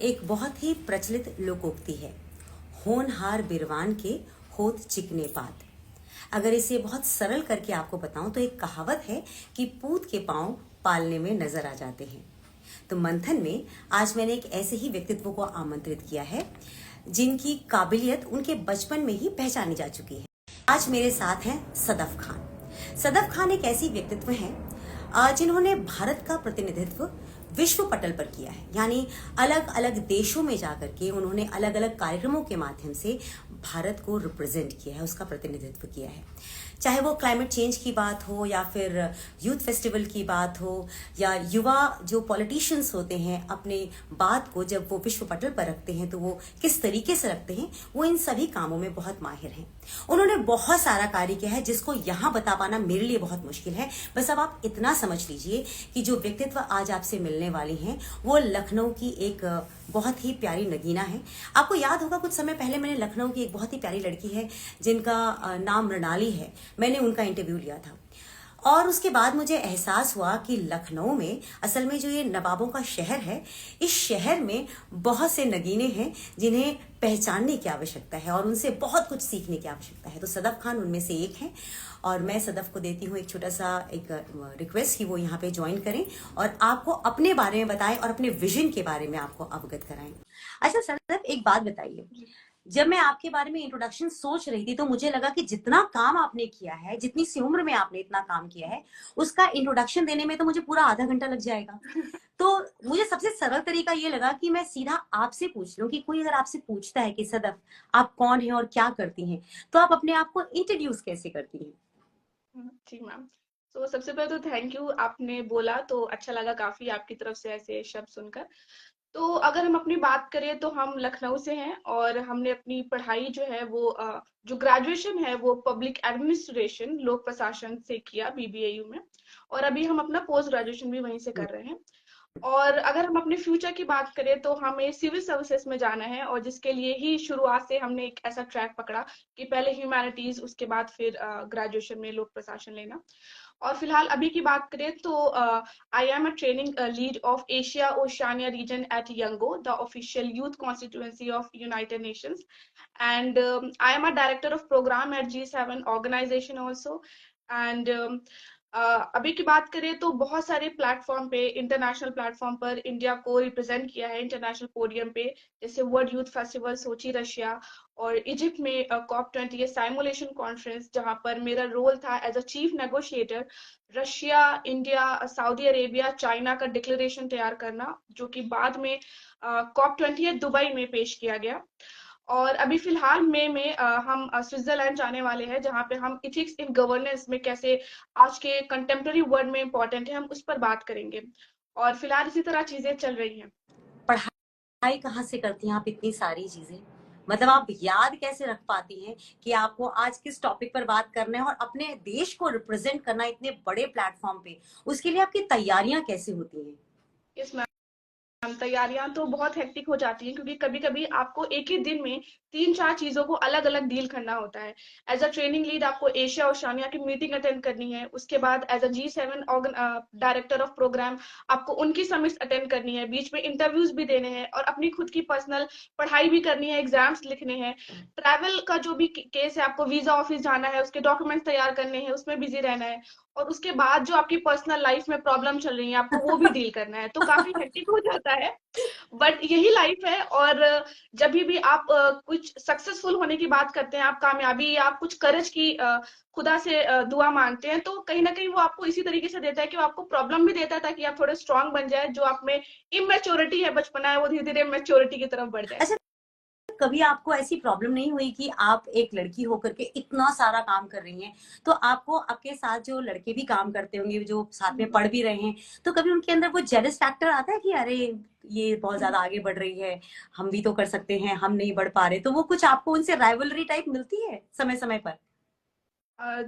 एक बहुत ही प्रचलित लोकोक्ति है, होनहार बिरवान के होत चिकने पात। अगर इसे बहुत सरल करके आपको बताऊं तो एक कहावत है कि पूत के पांव पालने में नजर आ जाते हैं। तो मंथन में आज मैंने एक ऐसे ही व्यक्तित्व को आमंत्रित किया है जिनकी काबिलियत उनके बचपन में ही पहचानी जा चुकी है। आज मेरे साथ हैं सदफ खान। सदफ खान एक ऐसी व्यक्तित्व हैं जिन्होंने भारत का प्रतिनिधित्व विश्व पटल पर किया है। यानी अलग अलग देशों में जाकर के उन्होंने अलग अलग कार्यक्रमों के माध्यम से भारत को रिप्रेजेंट किया है, उसका प्रतिनिधित्व किया है। चाहे वो क्लाइमेट चेंज की बात हो या फिर यूथ फेस्टिवल की बात हो या युवा जो पॉलिटिशियंस होते हैं अपने बात को जब वो विश्व पटल पर रखते हैं तो वो किस तरीके से रखते हैं, वो इन सभी कामों में बहुत माहिर हैं। उन्होंने बहुत सारा कार्य किया है जिसको यहाँ बता पाना मेरे लिए बहुत मुश्किल है। बस अब आप इतना समझ लीजिए कि जो व्यक्तित्व आज आपसे मिलने वाली हैं वो लखनऊ की एक बहुत ही प्यारी नगीना है। आपको याद होगा कुछ समय पहले मैंने लखनऊ की एक बहुत ही प्यारी लड़की है जिनका नाम मृणाली है, मैंने उनका इंटरव्यू लिया था और उसके बाद मुझे एहसास हुआ कि लखनऊ में असल में जो ये नवाबों का शहर है, इस शहर में बहुत से नगीने हैं जिन्हें पहचानने की आवश्यकता है और उनसे बहुत कुछ सीखने की आवश्यकता है। तो सदफ खान उनमें से एक हैं और मैं सदफ को देती हूँ एक छोटा सा एक रिक्वेस्ट कि वो यहाँ पे ज्वाइन करें और आपको अपने बारे में बताएं और अपने विजन के बारे में आपको अवगत कराएं। अच्छा सदफ, एक बात बताइए, जब मैं आपके बारे में इंट्रोडक्शन सोच रही थी तो मुझे लगा कि जितना काम आपने किया है, जितनी सी उम्र में आपने इतना काम किया है, उसका इंट्रोडक्शन देने में तो मुझे पूरा आधा घंटा लग जाएगा। तो मुझे सबसे सरल तरीका ये लगा कि मैं सीधा आपसे पूछ लूं कि कोई अगर आपसे पूछता है कि सदफ आप कौन है और क्या करती हैं, तो आप अपने आप को इंट्रोड्यूस कैसे करती हैं? जी मैम। तो सबसे पहले तो थैंक यू, आपने बोला तो अच्छा लगा काफी आपकी तरफ से ऐसे शब्द सुनकर। तो अगर हम अपनी बात करें तो हम लखनऊ से हैं और हमने अपनी पढ़ाई जो है वो जो ग्रेजुएशन है वो पब्लिक एडमिनिस्ट्रेशन लोक प्रशासन से किया बीबीएयू में, और अभी हम अपना पोस्ट ग्रेजुएशन भी वहीं से कर रहे हैं। और अगर हम अपने फ्यूचर की बात करें तो हमें सिविल सर्विसेज में जाना है, और जिसके लिए ही शुरुआत से हमने एक ऐसा ट्रैक पकड़ा कि पहले ह्यूमैनिटीज, उसके बाद फिर ग्रेजुएशन में लोक प्रशासन लेना। और फिलहाल अभी की बात करें तो I am a training lead of Asia Oceania region at YOUNGO, the official youth constituency of United Nations, and I am a director of program at G7 organisation also. And अभी की बात करें तो बहुत सारे प्लेटफॉर्म पे, international platform पर India को रिप्रेजेंट किया है इंटरनेशनल पोडियम पे, जैसे world youth festival Sochi Russia, और इजिप्ट में COP20 साइमुलेशन कॉन्फ्रेंस, जहां पर मेरा रोल था as a chief negotiator Russia, India, Saudi Arabia, China का डिक्लेरेशन तैयार करना, जो कि बाद में COP20 दुबई में पेश किया गया। और अभी फिलहाल मई में हम स्विट्जरलैंड जाने वाले हैं, जहां पे हम इथिक्स इन गवर्नेंस में कैसे आज के कंटेम्प्रेरी वर्ल्ड में इंपॉर्टेंट है, हम उस पर बात करेंगे। और फिलहाल इसी तरह चीजें चल रही हैं। पढ़ाई कहाँ से करती हैं आप इतनी सारी चीजें? मतलब आप याद कैसे रख पाती हैं कि आपको आज किस टॉपिक पर बात करना है और अपने देश को रिप्रेजेंट करना है इतने बड़े प्लेटफॉर्म पे, उसके लिए आपकी तैयारियां कैसे होती हैं? इस तैयारियां तो बहुत हेक्टिक हो जाती हैं, क्योंकि कभी कभी आपको एक ही दिन में तीन चार चीजों को अलग अलग डील करना होता है। एज अ ट्रेनिंग लीड आपको एशिया ओशियानिया की मीटिंग अटेंड करनी है, उसके बाद as a G7 director of programme आपको उनकी समिट्स अटेंड करनी है, बीच में इंटरव्यूज भी देने हैं, और अपनी खुद की पर्सनल पढ़ाई भी करनी है, एग्जाम्स लिखने हैं, ट्रैवल का जो भी केस है, आपको वीजा ऑफिस जाना है, उसके डॉक्यूमेंट्स तैयार करने हैं, उसमें बिजी रहना है, और उसके बाद जो आपकी पर्सनल लाइफ में प्रॉब्लम चल रही है आपको वो भी डील करना है, तो काफी हेक्टिक हो जाता है। बट यही लाइफ है। और जब भी आप कुछ सक्सेसफुल होने की बात करते हैं, आप कामयाबी या आप कुछ करज की खुदा से दुआ मांगते हैं, तो कहीं ना कहीं वो आपको इसी तरीके से देता है कि वो आपको प्रॉब्लम भी देता है ताकि आप थोड़े स्ट्रांग बन जाए, जो आप में इमेच्योरिटी है, बचपना है, वो धीरे धीरे मेच्योरिटी की तरफ बढ़ जाए। अच्छा, कभी आपको ऐसी प्रॉब्लम नहीं हुई कि आप एक लड़की होकर के इतना सारा काम कर रही हैं, तो आपको आपके साथ जो लड़के भी काम करते होंगे, जो साथ में पढ़ भी रहे हैं, तो कभी उनके अंदर वो जेलस फैक्टर आता है कि अरे ये बहुत ज्यादा आगे बढ़ रही है, हम भी तो कर सकते हैं, हम नहीं बढ़ पा रहे, तो वो कुछ आपको उनसे राइवलरी टाइप मिलती है समय समय पर?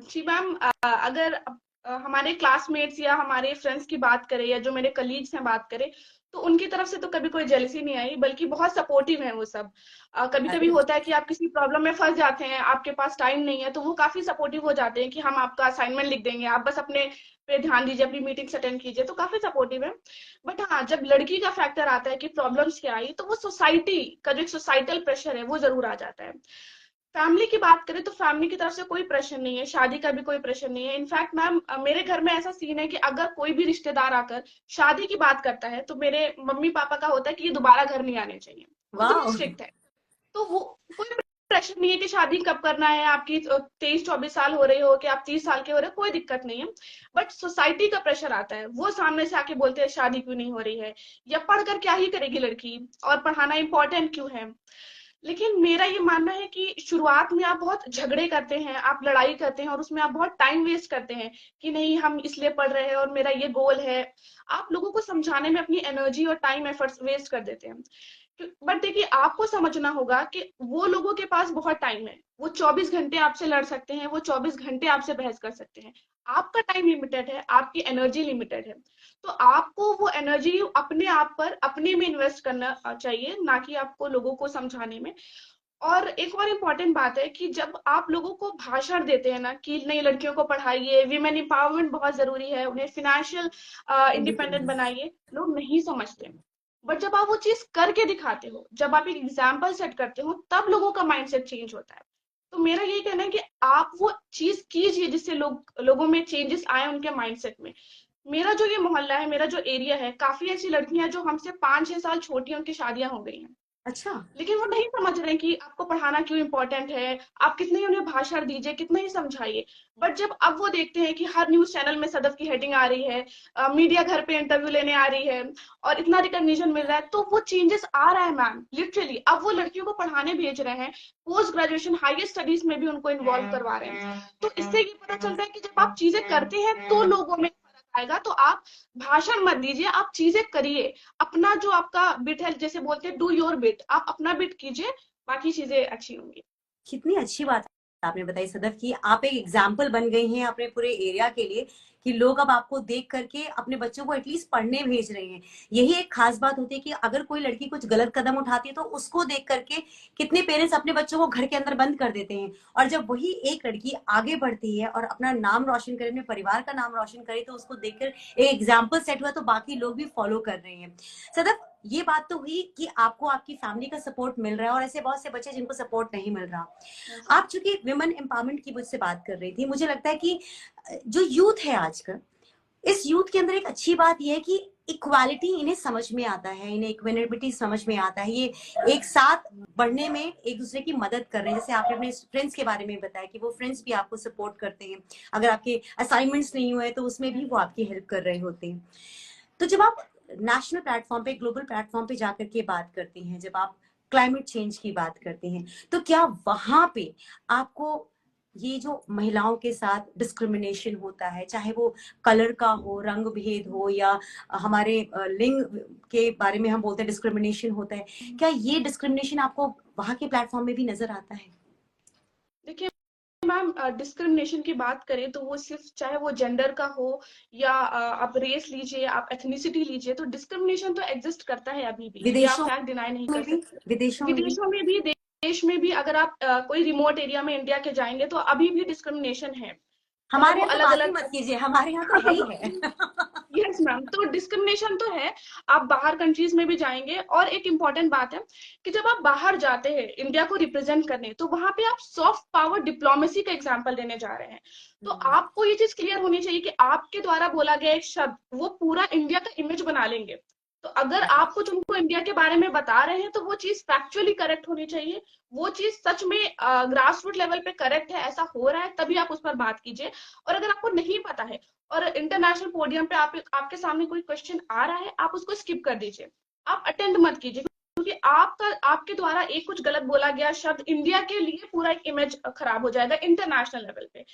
जी मैम, अगर हमारे क्लासमेट्स या हमारे फ्रेंड्स की बात करें या जो मेरे कलीग्स हैं बात करें, तो उनकी तरफ से तो कभी कोई जेलसी नहीं आई, बल्कि बहुत सपोर्टिव है वो सब। कभी कभी अरे होता है कि आप किसी प्रॉब्लम में फंस जाते हैं, आपके पास टाइम नहीं है, तो वो काफी सपोर्टिव हो जाते हैं कि हम आपका असाइनमेंट लिख देंगे, आप बस अपने पे ध्यान दीजिए, अपनी मीटिंग्स अटेंड कीजिए, तो काफी सपोर्टिव है। बट हाँ, जब लड़की का फैक्टर आता है कि प्रॉब्लम्स क्या आई, तो वो सोसाइटी का जो एक सोसाइटल प्रेशर है वो जरूर आ जाता है। फैमिली की बात करें तो फैमिली की तरफ से कोई प्रेशर नहीं है, शादी का भी कोई प्रेशर नहीं है। इनफैक्ट मैम, मेरे घर में ऐसा सीन है कि अगर कोई भी रिश्तेदार आकर शादी की बात करता है, तो मेरे मम्मी पापा का होता है कि ये दोबारा घर नहीं आने चाहिए। वो इतने वाह। स्ट्रिक्ट है। तो वो कोई प्रेशर नहीं है कि शादी कब करना है, आपकी 23-24 साल हो रही हो कि आप 30 साल के हो रहे हो, कोई दिक्कत नहीं है। बट सोसाइटी का प्रेशर आता है, वो सामने से आके बोलते हैं शादी क्यों नहीं हो रही है, या पढ़कर क्या ही करेगी लड़की, और पढ़ाना इंपॉर्टेंट क्यों है। लेकिन मेरा ये मानना है कि शुरुआत में आप बहुत झगड़े करते हैं, आप लड़ाई करते हैं, और उसमें आप बहुत टाइम वेस्ट करते हैं कि नहीं हम इसलिए पढ़ रहे हैं और मेरा ये गोल है। आप लोगों को समझाने में अपनी एनर्जी और टाइम एफर्ट्स वेस्ट कर देते हैं। बट देखिए, आपको समझना होगा कि वो लोगों के पास बहुत टाइम है, वो 24 घंटे आपसे लड़ सकते हैं, वो 24 घंटे आपसे बहस कर सकते हैं। आपका टाइम लिमिटेड है, आपकी एनर्जी लिमिटेड है। तो आपको वो एनर्जी अपने आप पर, अपने में इन्वेस्ट करना चाहिए, ना कि आपको लोगों को समझाने में। और एक और इम्पॉर्टेंट बात है कि जब आप लोगों को भाषण देते हैं ना कि नई लड़कियों को पढ़ाइए, विमेन एम्पावरमेंट बहुत जरूरी है, उन्हें फिनेंशियल इंडिपेंडेंट इंडिपेंडेंस। बनाइए, लोग नहीं समझते। बट जब आप वो चीज करके दिखाते हो, जब आप एक एग्जाम्पल सेट करते हो, तब लोगों का माइंडसेट चेंज होता है। तो मेरा यही कहना है कि आप वो चीज कीजिए जिससे लोगों में चेंजेस आए उनके माइंडसेट में। मेरा जो ये मोहल्ला है, मेरा जो एरिया है, काफी ऐसी लड़कियां जो हमसे 5-6 साल छोटी हैं, उनकी शादियां हो गई हैं। अच्छा। लेकिन वो नहीं समझ रहे कि आपको पढ़ाना क्यों इम्पोर्टेंट है। आप कितने ही उन्हें भाषण दीजिए, कितना ही समझाइए, बट जब अब वो देखते हैं कि हर न्यूज चैनल में सदफ की हेडिंग आ रही है, मीडिया घर पे इंटरव्यू लेने आ रही है, और इतना रिकॉग्निशन मिल रहा है, तो वो चेंजेस आ रहा है मैम, लिटरली। अब वो लड़कियों को पढ़ाने भेज रहे हैं, पोस्ट ग्रेजुएशन हायर स्टडीज में भी उनको इन्वॉल्व करवा रहे हैं। तो इससे ये पता चलता है कि जब आप चीजें करते हैं तो लोगों में फर्क आएगा। तो आप भाषण मत दीजिए, आप चीजें करिए। अपना जो आपका बिट है, जैसे बोलते हैं डू योर बिट, आप अपना बिट कीजिए, बाकी चीजें अच्छी होंगी। कितनी अच्छी बात आपने बताई सदफ की, आप एक एग्जाम्पल बन गई हैं अपने पूरे एरिया के लिए, कि लोग अब आपको देख करके अपने बच्चों को एटलीस्ट पढ़ने भेज रहे हैं। यही एक खास बात होती है कि अगर कोई लड़की कुछ गलत कदम उठाती है तो उसको देख करके कितने पेरेंट्स अपने बच्चों को घर के अंदर बंद कर देते हैं, और जब वही एक लड़की आगे बढ़ती है और अपना नाम रोशन करे, अपने परिवार का नाम रोशन करे, तो उसको देखकर एक एग्जाम्पल सेट हुआ, तो बाकी लोग भी फॉलो कर रहे हैं। सदफ, ये बात तो हुई कि आपको आपकी फैमिली का सपोर्ट मिल रहा है, और ऐसे बहुत से बच्चे जिनको सपोर्ट नहीं मिल रहा। Yes, आप चूंकि विमेन एम्पावरमेंट की मुझसे बात कर रही थी, मुझे लगता है कि जो यूथ है आजकल, इस यूथ के अंदर एक अच्छी बात यह है कि इक्वालिटी इन्हें समझ में आता है, इन्हें इक्विनिटी समझ में आता है, ये एक साथ बढ़ने में एक दूसरे की मदद कर रहे हैं। जैसे आपने अपने फ्रेंड्स के बारे में बताया कि वो फ्रेंड्स भी आपको सपोर्ट करते हैं, अगर आपके असाइनमेंट्स नहीं हुए तो उसमें भी वो आपकी हेल्प कर रहे होते हैं। तो जब आप नेशनल प्लेटफॉर्म पे, ग्लोबल प्लेटफॉर्म पे जाकर के बात करती हैं, जब आप क्लाइमेट चेंज की बात करती हैं, तो क्या वहां पे आपको ये जो महिलाओं के साथ डिस्क्रिमिनेशन होता है, चाहे वो कलर का हो, रंग भेद हो, या हमारे लिंग के बारे में हम बोलते हैं डिस्क्रिमिनेशन होता है, क्या ये डिस्क्रिमिनेशन आपको वहां के प्लेटफॉर्म में भी नजर आता है? देखिए मैम, डिस्क्रिमिनेशन की बात करें तो वो सिर्फ, चाहे वो जेंडर का हो या आप रेस लीजिए, आप एथनिसिटी लीजिए, तो डिस्क्रिमिनेशन तो एग्जिस्ट करता है अभी भी, ये आप विदेशों फैक्ट डिनाई नहीं में कर भी, सकते। विदेशों में भी। विदेशों में भी, देश में भी, अगर आप कोई रिमोट एरिया में इंडिया के जाएंगे तो अभी भी डिस्क्रिमिनेशन है, चाहे हमारे वो यहाँ तो अलग बात ही अलग। मत कीजिए, हमारे यहाँ तो है ही है। यस मैम, तो डिस्क्रिमिनेशन तो है। आप बाहर कंट्रीज में भी जाएंगे, और एक इम्पॉर्टेंट बात है कि जब आप बाहर जाते हैं इंडिया को रिप्रेजेंट करने, तो वहां पे आप सॉफ्ट पावर डिप्लोमेसी का एग्जांपल देने जा रहे हैं। तो आपको ये चीज क्लियर होनी चाहिए कि आपके द्वारा बोला गया एक शब्द वो पूरा इंडिया का इमेज बना लेंगे। तो अगर आप कुछ उनको इंडिया के बारे में बता रहे हैं, तो वो चीज फैक्चुअली करेक्ट होनी चाहिए। वो चीज सच में ग्रास रूट लेवल पे करेक्ट है, ऐसा हो रहा है, तभी आप उस पर बात कीजिए। और अगर आपको नहीं पता है और इंटरनेशनल पोडियम पे आपके सामने कोई क्वेश्चन आ रहा है, आप उसको स्किप कर दीजिए, आप अटेंड मत कीजिए। क्योंकि आपके द्वारा एक कुछ गलत बोला गया शब्द इंडिया के लिए पूरा एक इमेज खराब हो जाएगा इंटरनेशनल लेवल पे।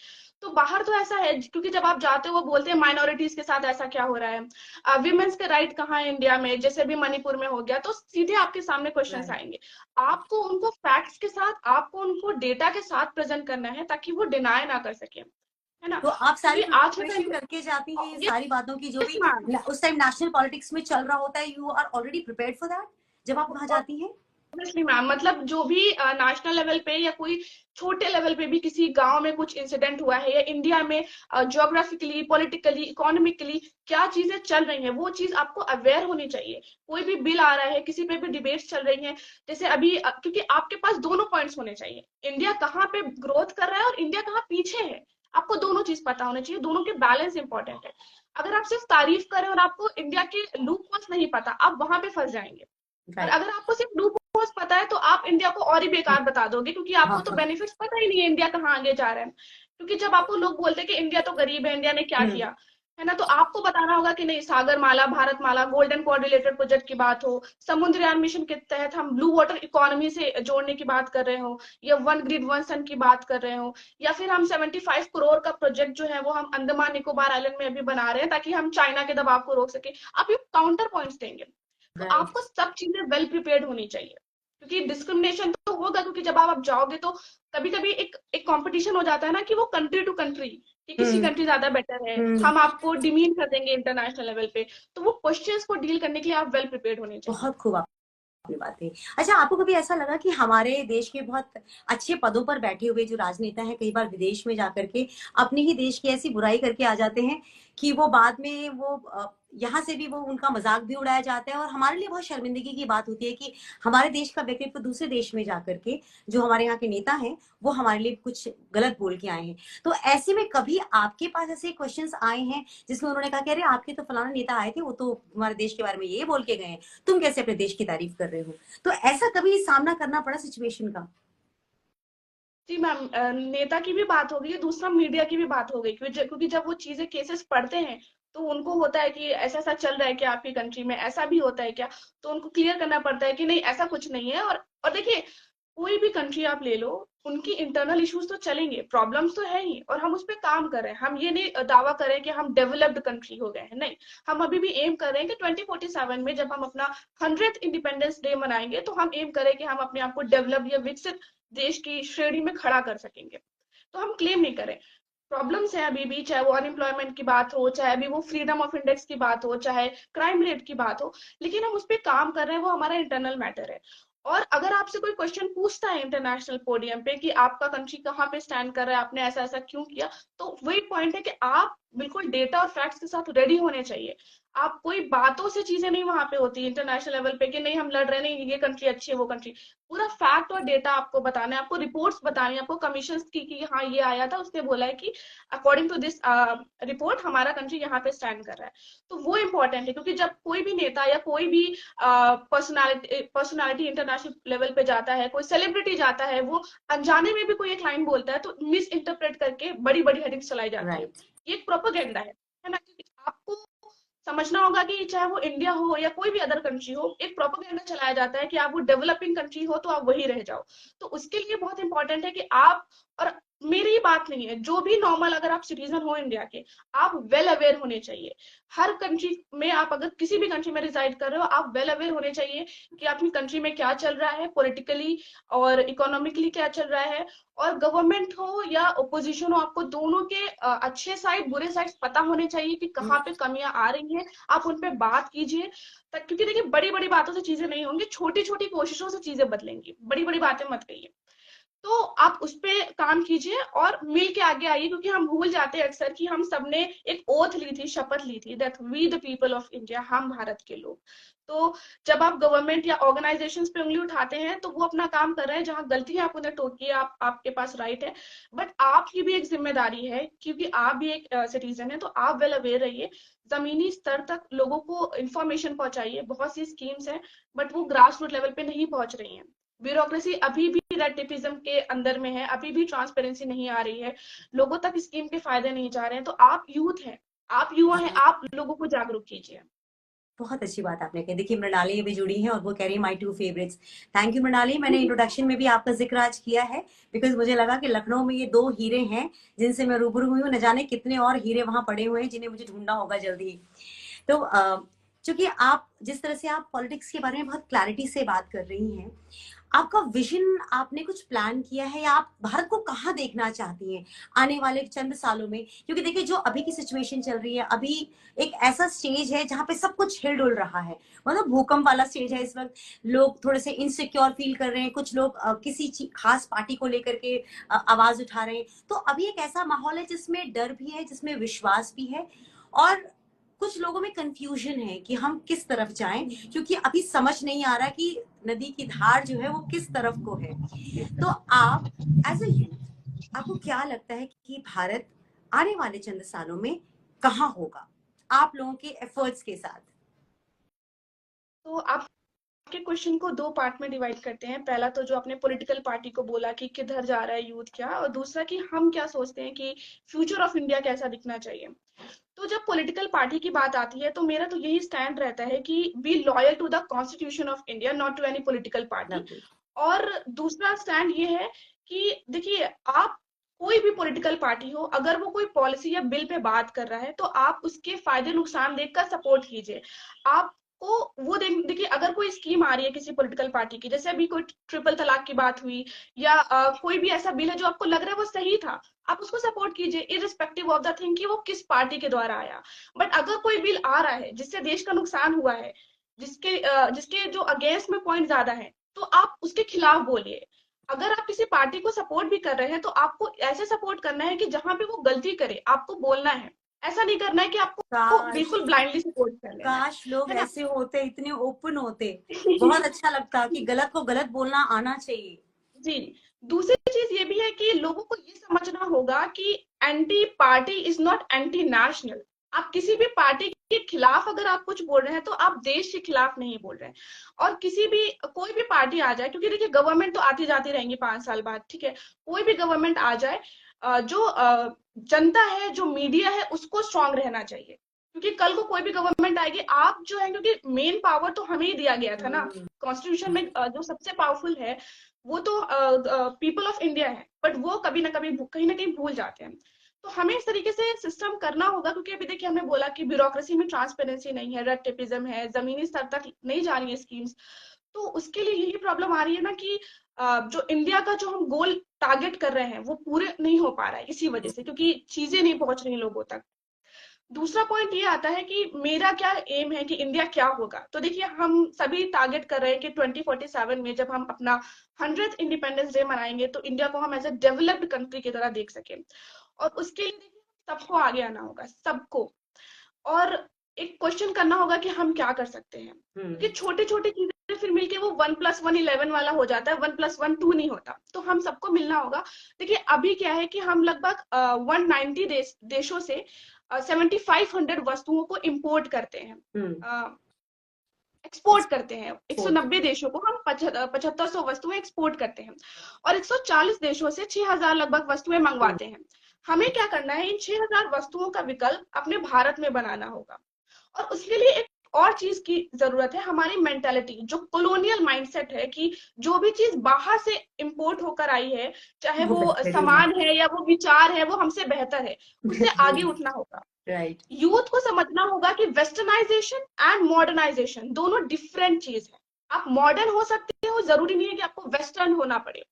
तो बाहर तो ऐसा है, क्योंकि जब आप जाते हो वो बोलते हैं माइनॉरिटीज के साथ ऐसा क्या हो रहा है, विमेन्स के राइट कहाँ है इंडिया में, जैसे भी मणिपुर में हो गया, तो सीधे आपके सामने क्वेश्चंस राइट। आएंगे। आपको उनको फैक्ट्स के साथ, आपको उनको डेटा के साथ प्रेजेंट करना है, ताकि वो डिनाई ना कर सके। है ना? तो आप सारी क्योंकि आज का प्रिपरेशन टाइम करके जाती हैं ये यस सारी बातों की, जो भी मैम, उस टाइम नेशनल पॉलिटिक्स में चल रहा होता है, you are already prepared for that जब आप वहां जाती हैं? ऑब्वियसली मैम, मतलब जो भी नेशनल लेवल पे या कोई छोटे लेवल पे भी किसी गांव में कुछ इंसिडेंट हुआ है, या इंडिया में ज्योग्राफिकली, पॉलिटिकली, इकोनॉमिकली क्या चीजें चल रही हैं, वो चीज आपको अवेयर होनी चाहिए। कोई भी बिल आ रहा है, किसी पे भी डिबेट्स चल रही हैं, जैसे अभी क्योंकि आपके पास दोनों पॉइंट्स होने चाहिए, इंडिया कहाँ पे ग्रोथ कर रहा है और इंडिया कहाँ पीछे है। आपको दोनों चीज पता होना चाहिए, दोनों के बैलेंस इंपॉर्टेंट है। अगर आप सिर्फ तारीफ करें और आपको इंडिया के लूप होल्स नहीं पता, आप वहां पे फंस जाएंगे। और राइट। अगर आपको सिर्फ लूप होल्स पता है तो आप इंडिया को और ही बेकार बता दोगे, क्योंकि आपको हाँ तो हाँ। बेनिफिट्स पता ही नहीं है इंडिया कहाँ आगे जा रहा है। क्योंकि जब आपको लोग बोलते हैं कि इंडिया तो गरीब है, इंडिया ने क्या हम्म। किया, है ना, तो आपको बताना होगा कि नहीं, सागर माला, भारत माला, गोल्डन क्वाड रिलेटेड प्रोजेक्ट की बात हो, समुद्रयान मिशन के तहत हम ब्लू वाटर इकोनॉमी से जोड़ने की बात कर रहे हो, या वन ग्रिड वन सन की बात कर रहे हो, या फिर हम 75 करोड़ का प्रोजेक्ट जो है वो हम अंडमान निकोबार आइलैंड में अभी बना रहे हैं ताकि हम चाइना के दबाव को रोक सके। आप ये काउंटर पॉइंट्स देंगे, तो राइट। आपको सब चीजें वेल प्रिपेयर्ड होनी चाहिए। क्योंकि डिस्क्रिमिनेशन तो होगा, क्योंकि जब आप जाओगे तो कभी कभी एक एक कंपटीशन हो जाता है ना, कि वो कंट्री टू कंट्री, कि किसी हम्म। कंट्री ज्यादा बेटर है, हम्म। हम आपको डिमीन कर देंगे इंटरनेशनल लेवल पे। तो वो क्वेश्चंस को डील करने के लिए आप वेल प्रिपेयर्ड होने चाहिए। बहुत खूब आपने बात कही। अच्छा, आपको कभी ऐसा लगा कि हमारे देश के बहुत अच्छे पदों पर बैठे हुए जो राजनेता हैं, कई बार विदेश में जाकर के अपने ही देश की ऐसी बुराई करके आ जाते हैं कि वो बाद में वो यहाँ से भी वो उनका मजाक भी उड़ाया जाता है, और हमारे लिए बहुत शर्मिंदगी की बात होती है कि हमारे देश का व्यक्तित्व दूसरे देश में जाकर के जो हमारे यहाँ के नेता हैं वो हमारे लिए कुछ गलत बोल के आए हैं। तो ऐसे में कभी आपके पास ऐसे क्वेश्चंस आए हैं जिसमें उन्होंने कहा कि अरे आपके तो फलाना नेता आए थे, वो तो हमारे देश के बारे में ये बोल के गए हैं, तुम कैसे अपने देश की तारीफ कर रहे हो? तो ऐसा कभी सामना करना पड़ा सिचुएशन का? जी मैम, नेता की भी बात हो गई, दूसरा मीडिया की भी बात हो गई, क्योंकि जब वो चीजें केसेस पढ़ते हैं तो उनको होता है कि ऐसा ऐसा चल रहा है क्या आपकी कंट्री में, ऐसा भी होता है क्या, तो उनको क्लियर करना पड़ता है कि नहीं, ऐसा कुछ नहीं है। और देखिए, कोई भी कंट्री आप ले लो, उनकी इंटरनल इश्यूज तो चलेंगे, प्रॉब्लम्स तो है ही, और हम उस पर काम कर रहे हैं। हम ये नहीं दावा करें कि हम डेवलप्ड कंट्री हो गए हैं, नहीं। हम अभी भी एम कर रहे हैं कि 2047 में जब हम अपना 100th इंडिपेंडेंस डे मनाएंगे, तो हम एम करें कि हम अपने आप को डेवलप या विकसित देश की श्रेणी में खड़ा कर सकेंगे। तो हम क्लेम नहीं करें, प्रॉब्लम्स है अभी भी, चाहे वो अनएम्प्लॉयमेंट की बात हो, चाहे अभी वो फ्रीडम ऑफ इंडेक्स की बात हो, चाहे क्राइम रेट की बात हो, लेकिन हम उस पर काम कर रहे हैं, वो हमारा इंटरनल मैटर है। और अगर आपसे कोई क्वेश्चन पूछता है इंटरनेशनल पोडियम पे कि आपका कंट्री कहाँ पे स्टैंड कर रहा है, आपने ऐसा ऐसा क्यों किया, तो वही पॉइंट है कि आप बिल्कुल डेटा और फैक्ट्स के साथ रेडी होने चाहिए। आप कोई बातों से चीजें नहीं वहां पे होती इंटरनेशनल लेवल पे कि नहीं हम लड़ रहे, नहीं ये कंट्री अच्छी है वो कंट्री। पूरा फैक्ट और डेटा आपको बताना है, आपको रिपोर्ट्स बतानी है, आपको कमीशन की कि हाँ ये आया था, उसने बोला है कि अकॉर्डिंग टू दिस रिपोर्ट हमारा कंट्री यहाँ पे स्टैंड कर रहा है। तो वो इंपॉर्टेंट है, क्योंकि जब कोई भी नेता या कोई भी पर्सनालिटी इंटरनेशनल लेवल पे जाता है, कोई सेलिब्रिटी जाता है, वो अनजाने में भी कोई एक लाइन बोलता है तो मिस इंटरप्रेट करके बड़ी बड़ी हेडिंग चलाई जाती है। राइट। ये एक प्रोपोगेंडा है ना, क्योंकि आपको समझना होगा कि चाहे वो इंडिया हो या कोई भी अदर कंट्री हो, एक प्रोपोगेंडा चलाया जाता है कि आप वो डेवलपिंग कंट्री हो तो आप वही रह जाओ। तो उसके लिए बहुत इंपॉर्टेंट है कि आप, और मेरी बात नहीं है, जो भी नॉर्मल अगर आप सिटीजन हो इंडिया के, आप वेल अवेयर होने चाहिए। हर कंट्री में आप अगर किसी भी कंट्री में रिजाइड कर रहे हो, आप वेल अवेयर होने चाहिए कि अपनी कंट्री में क्या चल रहा है, पॉलिटिकली और इकोनॉमिकली क्या चल रहा है। और गवर्नमेंट हो या ओपोजिशन हो, आपको दोनों के अच्छे साइड बुरे साइड पता होने चाहिए कि कहाँ पे कमियां आ रही हैं, आप उन पे बात कीजिए। क्योंकि देखिए, बड़ी बड़ी बातों से चीजें नहीं होंगी, छोटी छोटी कोशिशों से चीजें बदलेंगी, बड़ी बड़ी बातें मत कहिए। तो आप उस पे काम कीजिए और मिल के आगे आइए, क्योंकि हम भूल जाते हैं अक्सर कि हम सबने एक ओथ ली थी, शपथ ली थी, that we the people of India, हम भारत के लोग। तो जब आप गवर्नमेंट या ऑर्गेनाइजेशंस पे उंगली उठाते हैं तो वो अपना काम कर रहे हैं, जहां गलती है आप उन्हें टोकिए, आप आपके पास राइट है। बट आपकी भी एक जिम्मेदारी है, क्योंकि आप भी एक सिटीजन है, तो आप वेल अवेयर रहिए, जमीनी स्तर तक लोगों को इंफॉर्मेशन पहुंचाइए। बहुत सी स्कीम्स हैं बट वो ग्रास रूट लेवल पे नहीं पहुंच रही हैं, ब्यूरोक्रेसी अभी भी रेटिफिज्म के अंदर में है, अभी भी ट्रांसपेरेंसी नहीं आ रही है, लोगों तक स्कीम के फायदे नहीं जा रहे हैं। तो आप यूथ हैं, आप युवा हैं, आप लोगों को जागरूक कीजिए। बहुत अच्छी बात आपने कही। देखिए, मृणाली भी जुड़ी हैं और वो कह रही है my two favourites. Thank you Mrinali. मैंने इंट्रोडक्शन में भी आपका जिक्र आज किया है बिकॉज मुझे लगा कि लखनऊ में ये दो हीरे हैं जिनसे मैं रूबरू हुई हूँ, न जाने कितने और हीरे वहां पड़े हुए हैं जिन्हें मुझे ढूंढना होगा जल्दी ही। तो चूंकि आप जिस तरह से आप पॉलिटिक्स के बारे में बहुत क्लैरिटी से बात कर रही हैं, आपका विजन, आपने कुछ प्लान किया है या आप भारत को कहाँ देखना चाहती हैं आने वाले चंद सालों में? क्योंकि देखिए जो अभी की सिचुएशन चल रही है, अभी एक ऐसा स्टेज है जहाँ पे सब कुछ हिल-डुल रहा है। मतलब भूकंप वाला स्टेज है इस वक़्त। लोग थोड़े से इनसिक्योर फील कर रहे हैं, कुछ लोग किसी खास पार्टी को लेकर के आवाज उठा रहे हैं। तो अभी एक ऐसा माहौल है जिसमें डर भी है, जिसमें विश्वास भी है, और कुछ लोगों में कंफ्यूजन है कि हम किस तरफ जाएं, क्योंकि अभी समझ नहीं आ रहा कि नदी की धार जो है वो किस तरफ को है। तो आप एज अ यूथ, आपको क्या लगता है कि भारत आने वाले चंद सालों में कहाँ होगा आप लोगों के एफर्ट्स के साथ? तो आपके क्वेश्चन को दो पार्ट में डिवाइड करते हैं। पहला तो जो आपने पॉलिटिकल पार्टी को बोला कि किधर जा रहा है यूथ क्या, और दूसरा कि हम क्या सोचते हैं कि फ्यूचर ऑफ इंडिया कैसा दिखना चाहिए। तो जब पॉलिटिकल पार्टी की बात आती है तो मेरा तो यही स्टैंड रहता है कि be loyal to the constitution of India, not to any political party. Lovely. और दूसरा स्टैंड ये है कि देखिए, आप कोई भी पॉलिटिकल पार्टी हो, अगर वो कोई पॉलिसी या बिल पे बात कर रहा है तो आप उसके फायदे नुकसान देखकर सपोर्ट कीजिए। आपको वो देखिए, अगर कोई स्कीम आ रही है किसी पॉलिटिकल पार्टी की, जैसे अभी कोई ट्रिपल तलाक की बात हुई, या कोई भी ऐसा बिल है जो आपको लग रहा है वो सही था, आप उसको सपोर्ट कीजिए इररिस्पेक्टिव ऑफ द थिंग कि वो किस पार्टी के द्वारा आया। बट अगर कोई बिल आ रहा है जिससे देश का नुकसान हुआ है, जिसके जो अगेंस्ट में पॉइंट ज्यादा है, तो आप उसके खिलाफ बोलिए। अगर आप किसी पार्टी को सपोर्ट भी कर रहे हैं तो आपको ऐसे सपोर्ट करना है कि जहां पे वो गलती करे आपको बोलना है। ऐसा नहीं करना है कि आपको काश, बिल्कुल ब्लाइंडली सपोर्ट कर लेना काश लोग है ना। ऐसे होते, इतने ओपन होते। बहुत अच्छा लगता कि गलत को गलत बोलना आना चाहिए। जी। दूसरी चीज ये भी है कि लोगों को ये समझना होगा कि anti party is not anti national. आप किसी भी पार्टी के खिलाफ अगर आप कुछ बोल रहे हैं तो आप देश के खिलाफ नहीं बोल रहे हैं। और किसी भी कोई भी पार्टी आ जाए, क्योंकि देखिए गवर्नमेंट तो आती जाती रहेंगी 5 साल बाद, ठीक है, कोई भी गवर्नमेंट आ जाए, जो जनता है, जो मीडिया है, उसको स्ट्रांग रहना चाहिए। क्योंकि कल को कोई भी गवर्नमेंट आएगी, आप जो है, क्योंकि मेन पावर तो हमें ही दिया गया था ना हम्म। कॉन्स्टिट्यूशन में, जो सबसे पावरफुल है वो तो पीपल ऑफ इंडिया है, बट वो कभी ना कभी कहीं ना कहीं भूल जाते हैं। तो हमें इस तरीके से सिस्टम करना होगा, क्योंकि अभी देखिए हमने बोला कि ब्यूरोक्रेसी में ट्रांसपेरेंसी नहीं है, रेड टेपिज्म है, जमीनी स्तर तक नहीं जा रही है स्कीम्स। तो उसके लिए यही प्रॉब्लम आ रही है ना कि जो इंडिया का जो हम गोल टारगेट कर रहे हैं वो पूरे नहीं हो पा रहा है, इसी वजह से, क्योंकि चीजें नहीं पहुंच रही लोगों तक। दूसरा पॉइंट ये आता है कि मेरा क्या एम है कि इंडिया क्या होगा। तो देखिए, हम सभी टारगेट कर रहे हैं कि 2047 में जब हम अपना 100th इंडिपेंडेंस डे मनाएंगे तो इंडिया को हम एज ए डेवलप्ड कंट्री की तरह देख सकें। और उसके लिए देखिए सबको आगे आना होगा, सबको। और एक क्वेश्चन करना होगा कि हम क्या कर सकते हैं, क्योंकि छोटी छोटी चीजें फिर मिलके वो 1+1 11 वाला हो जाता है, 1+1 2 नहीं होता। तो हम सबको मिलना होगा। देखिए अभी क्या है कि हम लगभग 190 देशों से 7500 वस्तुओं को इंपोर्ट करते हैं, एक्सपोर्ट करते हैं। 190 देशों को हम 7500 वस्तुएं एक्सपोर्ट करते हैं, और 140 देशों से 6000 लगभग वस्तुएं मंगवाते हैं। हमें क्या करना है, इन 6000 वस्तुओं का विकल्प अपने भारत में बनाना होगा। और उसके लिए एक और चीज की जरूरत है, हमारी मेंटेलिटी, जो कॉलोनियल माइंडसेट है कि जो भी चीज बाहर से इंपोर्ट होकर आई है, चाहे वो वो बेहतरीन है। सामान है या वो विचार है, वो हमसे बेहतर है, उससे आगे उठना होगा। राइट। यूथ को समझना होगा कि वेस्टर्नाइजेशन एंड मॉडर्नाइजेशन दोनों डिफरेंट चीज है। आप मॉडर्न हो सकते हो, जरूरी नहीं है कि आपको वेस्टर्न होना पड़े।